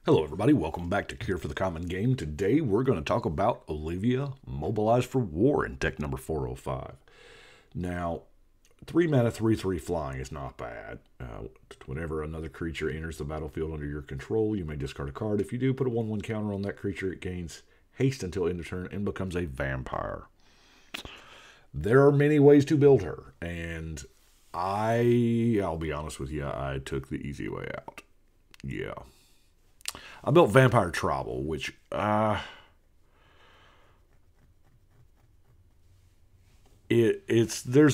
Hello everybody, welcome back to Cure for the Common Game. Today we're going to talk about Olivia, Mobilized for War in deck number 405. Now, 3 mana 3/3 flying is not bad. Whenever another creature enters the battlefield under your control, you may discard a card. If you do, put a 1/1 counter on that creature. It gains haste until end of turn and becomes a vampire. There are many ways to build her, and I'll be honest with you, I took the easy way out. Yeah. I built Vampire Tribal, which there's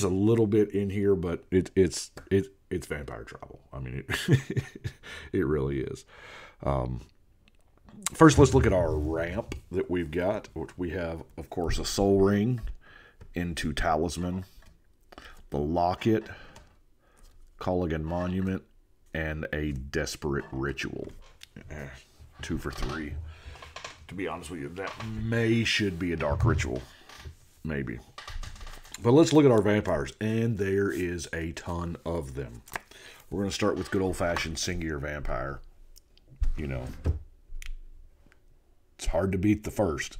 a little bit in here, but it's Vampire Tribal. I mean, it really is. First, let's look at our ramp that we've got. Which we have, of course, a Soul Ring into Talisman, the Locket, Culligan Monument, and a Desperate Ritual. 2 for 3. To be honest with you, that should be a Dark Ritual. Maybe. But let's look at our vampires, and there is a ton of them. We're going to start with good old-fashioned Singular Vampire. You know, it's hard to beat the first.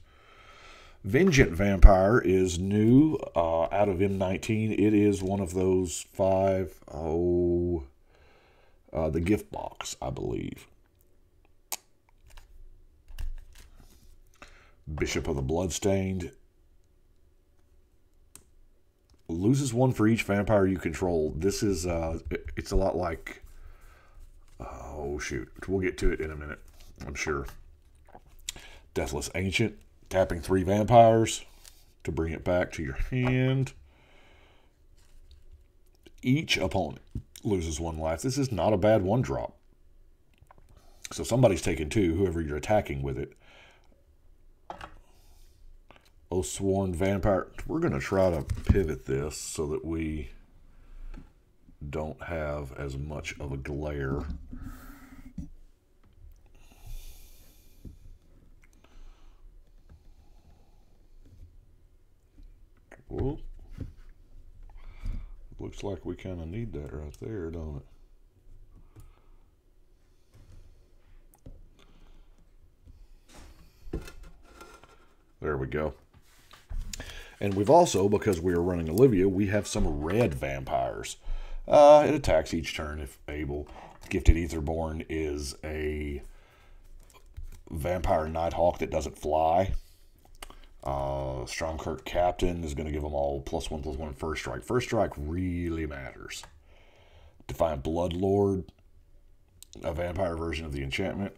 Vengeant Vampire is new out of M19. It is one of those 5, the gift box, I believe. Bishop of the Bloodstained. Loses 1 for each vampire you control. This is, it's a lot like, oh shoot, we'll get to it in a minute, I'm sure. Deathless Ancient, tapping 3 vampires to bring it back to your hand. Each opponent loses 1 life. This is not a bad 1-drop. So somebody's taking 2, whoever you're attacking with it. Sworn Vampire. We're going to try to pivot this so that we don't have as much of a glare. Well, looks like we kind of need that right there, don't it? There we go. And we've also, because we are running Olivia, we have some red vampires. It attacks each turn if able. Gifted Aetherborn is a vampire Nighthawk that doesn't fly. Stromkirk Captain is going to give them all +1/+1 first strike. First strike really matters. Defiant Bloodlord, a vampire version of the enchantment.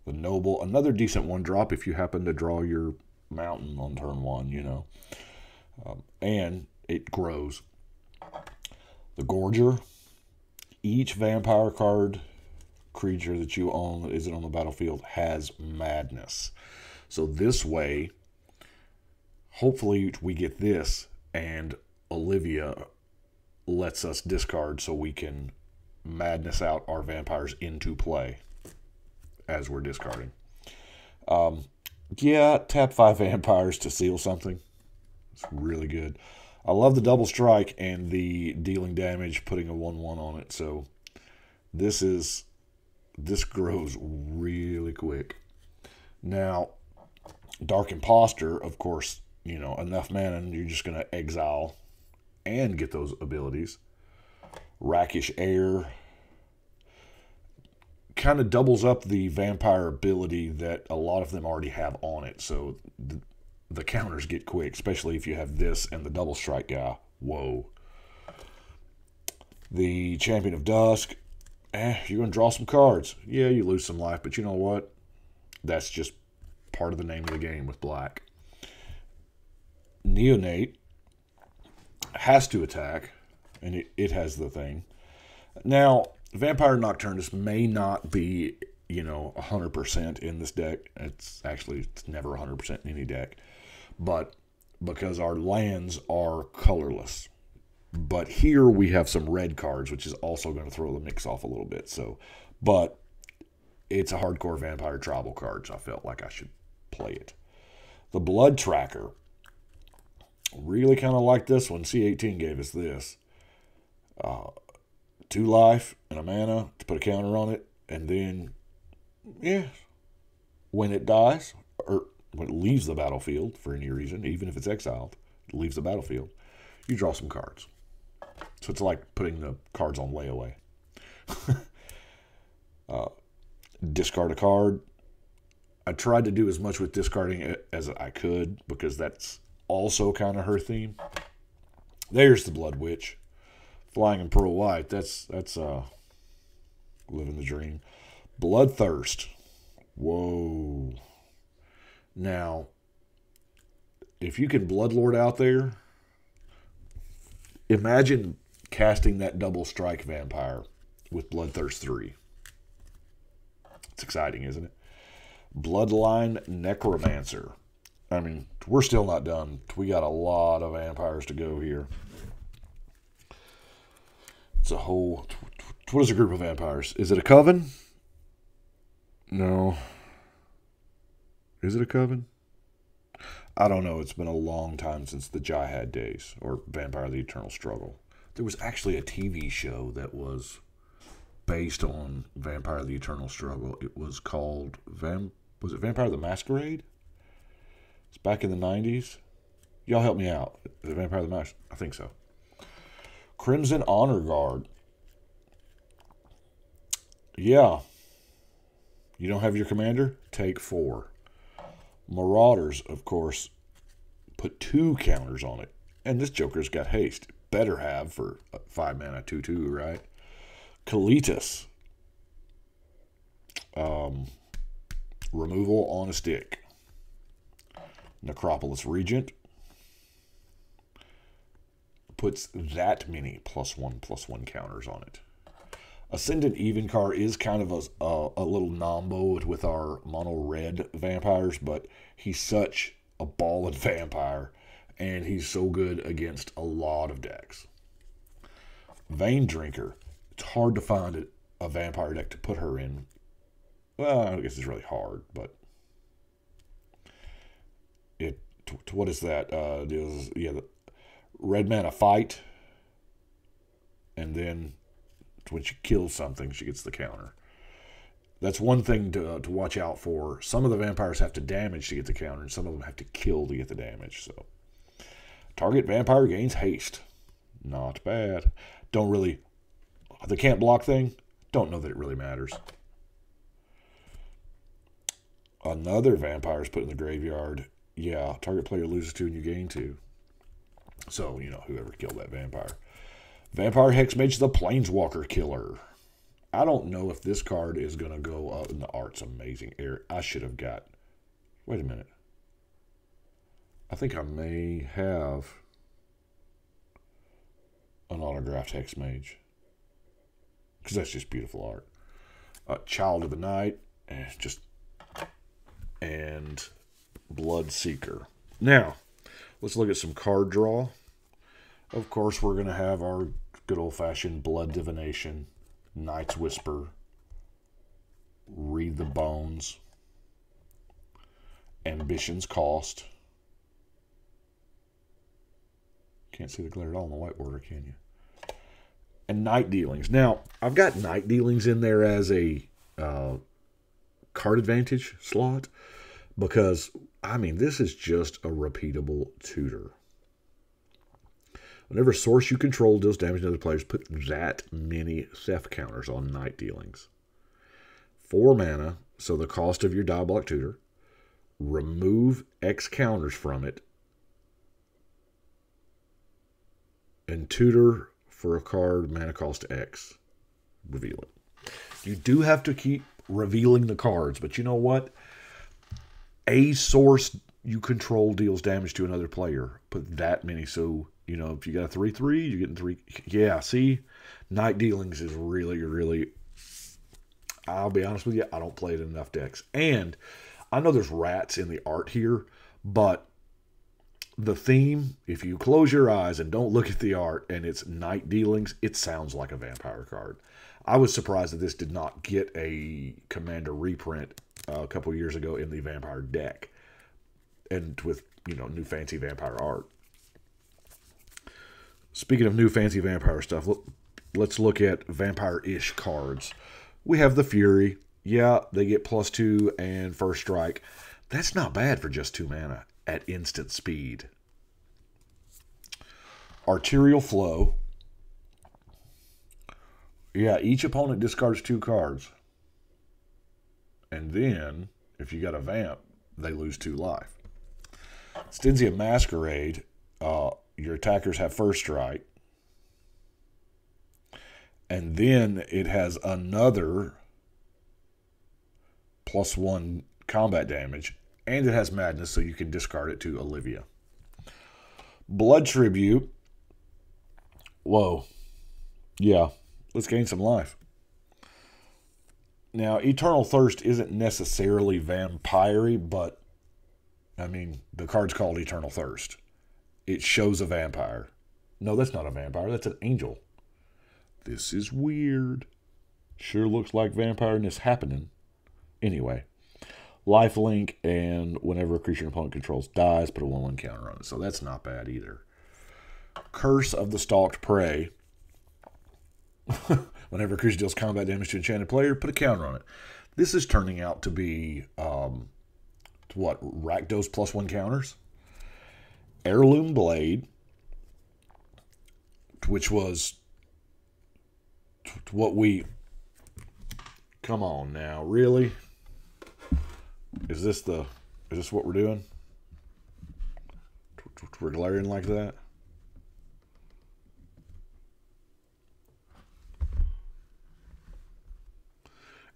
The Noble, another decent 1-drop if you happen to draw your mountain on turn 1, you know. And it grows. The Gorger. Each vampire card creature that you own that isn't on the battlefield has madness. So this way, hopefully we get this, and Olivia lets us discard so we can madness out our vampires into play as we're discarding. Yeah, tap 5 vampires to seal something. It's really good. I love the double strike and the dealing damage, putting a 1/1 on it. So this grows really quick. Now, Dark Impostor, of course, you know, enough mana and you're just going to exile and get those abilities. Rakish Air kind of doubles up the vampire ability that a lot of them already have on it. So the counters get quick, especially if you have this and the double strike guy. Whoa. The Champion of Dusk. You're going to draw some cards. Yeah, you lose some life, but you know what? That's just part of the name of the game with black. Neonate has to attack, and it has the thing. Now, Vampire Nocturnus may not be, you know, 100% in this deck. It's never 100% in any deck. But because our lands are colorless. But here we have some red cards, which is also going to throw the mix off a little bit. So, but it's a hardcore Vampire Tribal card, so I felt like I should play it. The Blood Tracker. Really kind of like this one. C18 gave us this. 2 life and a mana to put a counter on it, and then Yeah. When it dies, or when it leaves the battlefield for any reason, even if it's exiled, it leaves the battlefield, you draw some cards. So it's like putting the cards on layaway. Discard a card. I tried to do as much with discarding it as I could because that's also kind of her theme. There's the Blood Witch. Flying in Pearl White. That's living the dream. Bloodthirst. Whoa. Now, if you can Bloodlord out there, imagine casting that double strike vampire with Bloodthirst 3. It's exciting, isn't it? Bloodline Necromancer. I mean, we're still not done. We got a lot of vampires to go here. It's a whole... What is a group of vampires? Is it a coven? No. Is it a coven? I don't know. It's been a long time since the Jihad days, or Vampire the Eternal Struggle. There was actually a TV show that was based on Vampire the Eternal Struggle. It was called... Was it Vampire the Masquerade? It's back in the 90s. Y'all help me out. The Vampire the Masquerade? I think so. Crimson Honor Guard. Yeah. You don't have your commander? Take 4. Marauders, of course, put 2 counters on it. And this Joker's got haste. Better have for 5 mana 2/2, right? Kalitas. Removal on a stick. Necropolis Regent. Puts that many +1/+1 counters on it. Ascendant Evencar is kind of a little nombo with our mono red vampires, but he's such a ballin' vampire, and he's so good against a lot of decks. Vein Drinker. It's hard to find a vampire deck to put her in. Well, I guess it's really hard, but what is that? The red mana fight, and then when she kills something, she gets the counter. That's one thing to watch out for. Some of the vampires have to damage to get the counter, and some of them have to kill to get the damage. So, target vampire gains haste. Not bad. Don't really... The can't block thing, don't know that it really matters. Another vampire is put in the graveyard. Yeah, target player loses 2 and you gain 2. So, whoever killed that vampire. Vampire Hexmage, the Planeswalker Killer. I don't know if this card is going to go up in the art's amazing. I should have got... Wait a minute. I think I may have an autographed Hexmage. Because that's just beautiful art. Child of the Night. And Bloodseeker. Now, let's look at some card draw. Of course, we're going to have our good old-fashioned Blood Divination, Night's Whisper, Read the Bones, Ambition's Cost. Can't see the glare at all on the white border, can you? And Night Dealings. Now, I've got Night Dealings in there as a card advantage slot because, this is just a repeatable tutor. Whenever source you control deals damage to other players, put that many theft counters on Night Dealings. 4 mana, so the cost of your Diabolic Tutor. Remove X counters from it. And tutor for a card, mana cost X. Reveal it. You do have to keep revealing the cards, but you know what? A source you control deals damage to another player. Put that many, so... if you got a 3/3, you're getting 3. Yeah, see? Night Dealings is really, really... I'll be honest with you, I don't play it in enough decks. And I know there's rats in the art here, but the theme, if you close your eyes and don't look at the art and it's Night Dealings, it sounds like a vampire card. I was surprised that this did not get a Commander reprint a couple years ago in the vampire deck. And with, new fancy vampire art. Speaking of new fancy vampire stuff, let's look at vampire-ish cards. We have the Fury. Yeah, they get +2 and first strike. That's not bad for just 2 mana at instant speed. Arterial Flow. Yeah, each opponent discards 2 cards. And then, if you got a vamp, they lose 2 life. Stygia Masquerade. Your attackers have first strike. And then it has another +1 combat damage. And it has madness, so you can discard it to Olivia. Blood Tribute. Whoa. Yeah, let's gain some life. Now, Eternal Thirst isn't necessarily vampire-y, but, I mean, the card's called Eternal Thirst. It shows a vampire. No, that's not a vampire. That's an angel. This is weird. Sure looks like vampireness happening. Anyway, lifelink, and whenever a creature an opponent controls dies, put a 1/1 counter on it. So that's not bad either. Curse of the Stalked Prey. Whenever a creature deals combat damage to an enchanted player, put a counter on it. This is turning out to be, Rakdos +1 counters? Heirloom Blade, which was what we... Come on now, really? Is this what we're doing? We're glaring like that?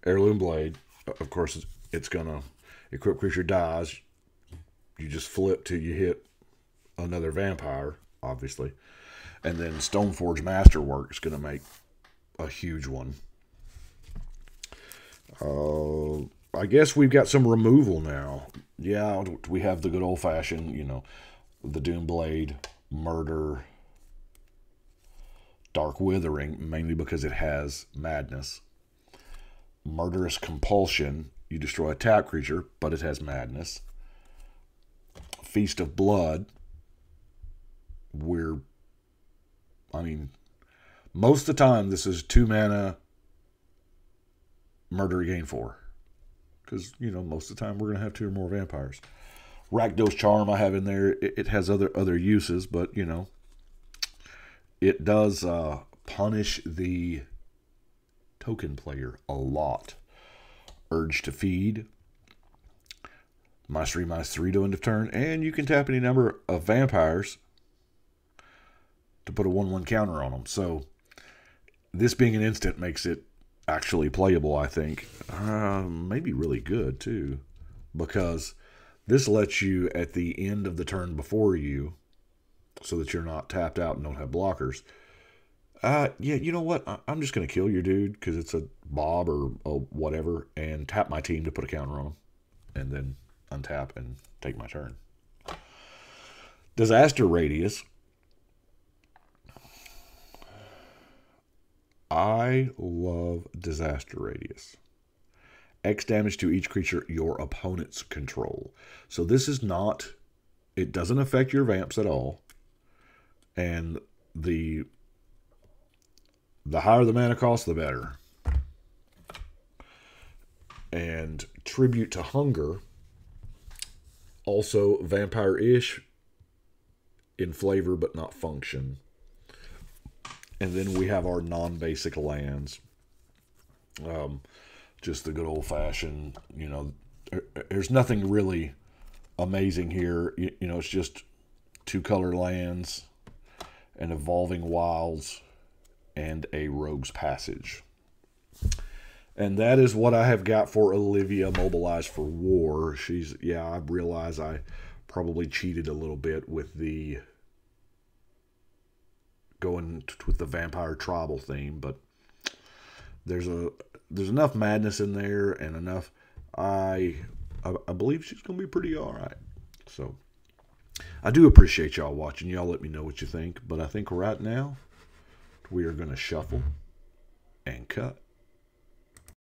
Heirloom Blade, of course, it's gonna equip creature dies. You just flip till you hit another vampire, obviously, and then Stoneforge Masterwork is gonna make a huge one. I guess we've got some removal now. Yeah, we have the good old-fashioned, the Doom Blade, Murder, Dark Withering, mainly because it has madness. Murderous Compulsion, you destroy a tap creature, but it has madness. Feast of Blood, most of the time this is 2 mana, murder, gain 4. Because, most of the time we're going to have 2 or more vampires. Rakdos Charm I have in there. It has other uses, but, it does punish the token player a lot. Urge to Feed. -3/-3 to end of turn. And you can tap any number of vampires to put a 1/1 counter on them. So, this being an instant makes it actually playable, I think. Maybe really good, too. Because this lets you, at the end of the turn before you, so that you're not tapped out and don't have blockers. Yeah, you know what? I'm just going to kill your dude because it's a Bob or whatever, and tap my team to put a counter on them. And then untap and take my turn. Disaster Radius. I love Disaster Radius. X damage to each creature your opponents control. So this is not... It doesn't affect your vamps at all. And the higher the mana cost, the better. And Tribute to Hunger, also vampire-ish in flavor but not function. And then we have our non-basic lands. Just the good old-fashioned, there's nothing really amazing here. It's just 2-color lands, an Evolving Wilds, and a Rogue's Passage. And that is what I have got for Olivia Mobilized for War. I realize I probably cheated a little bit with the going with the vampire tribal theme, but there's enough madness in there and enough. I believe she's gonna be pretty all right. So I do appreciate y'all watching. Y'all let me know what you think, but I think right now we are gonna shuffle and cut.